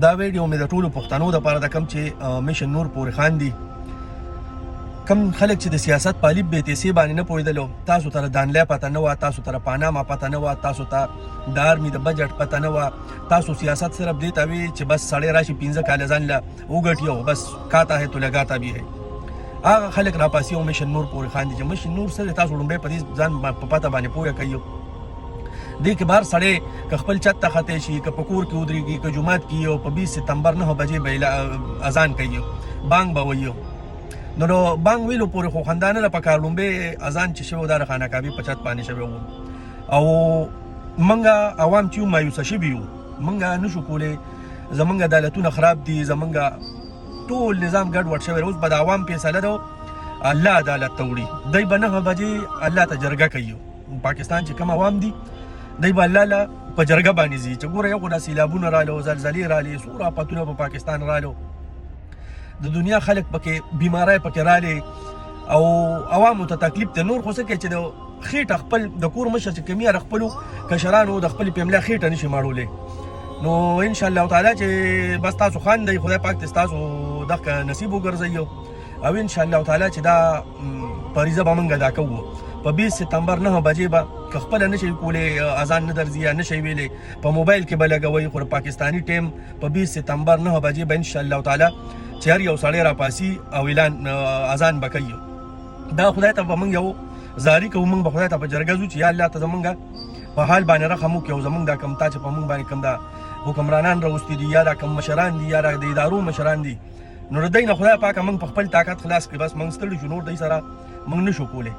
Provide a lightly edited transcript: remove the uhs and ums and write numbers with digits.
دا ویډیو مې د ټولو پښتنو دپاره د کوم چې میشن نور پورې خان دي، کم خلک چې د سیاست په الف بیتیسې باندې نه پوهېدلو، تاسو ته دانلی پته نه وه، تاسو ته پاناما پته نه وه، تاسو ته د آرمي د بجټ پته نه وه، تاسو سیاست صرف دې ته وي چې بس سړی راشي 15 کاله ځان له وګټي او بس کاتا ہے تو لگاتا بھی ہے. هغه خلک راپاسي او میشن نور پورې خان دي چې میشن نور څه دی، تاسو لومړی په دې ځان په پته باندې پوهه کوي. دې کې بهر سړی که خپل چت ته خطی شي، که په کور کې ودرېږي، که جومات کې او په 20 ستمبر 9 بجې به اذان کوي، بانګ به وایي. نو بانګ ویلو پورې خو خندانه نه پکار، لومبې اذان چې شوی دا د خانقابي په چت باندې شوی و او موږ عوام چې مایوسه شوي یو، موږ نشو کولی، زموږ عدالتونه خراب دي، زموږ ټول نظام ګډوډ شوی. اوس به د عوام فیصله ده الله عدالت ته وړي، دی به 9 بجې الله ته جرګه کوي. پاکستان چې کوم عوام دي دی به الله له په جرګه باندې ځي چې ګوره یو خو دا سیلابونه رالو، زلزلې رالې، څومره آفتونه په پاکستان رالو، د دنیا خلک پکې بیماری پکې رالې او عوامو ته تکلیف ته نور خو څه کوي چې د خېټه خپل د کور مشر چې کمیاره خپلو کشرانو د خپلې فیملۍ خېټه نشي ماړولی. نو انشاءالله تعالی چې بس تاسو خاندئ، خدای پاک دې ستاسو دغه نصیب وګرځوي او انشاءالله تعالی چې دا فریضه به موږ ادا کوو. په 20 ستمبر 9 بجې به که خپله نشئ کولی، اذان نه درځي یا نشئ ویلی، په موبایل کې به لګوئ، خو د پاکستاني ټیم په 20 ستمبر 9 بجې به انشاءالله تعالی چې هر یو سړی راپاسي او اعلان اذان به کوي. دا خدای ته به موږ یو زاري کوو، موږ به خدای ته په جرګه ځو چې یا الله ته زموږ په حال باندې رحم وکړي او زموږ دا کم تا چې په موږ باندې کم دا حکمرانان راوستي دي یا دا کم مشران دي یا د ادارو مشران دي، نو د دوی نه خدای پاکه موږ په خپل طاقت خلاص کړي. بس موږ ستړي شو، نور دوی سره موږ نشو کولی.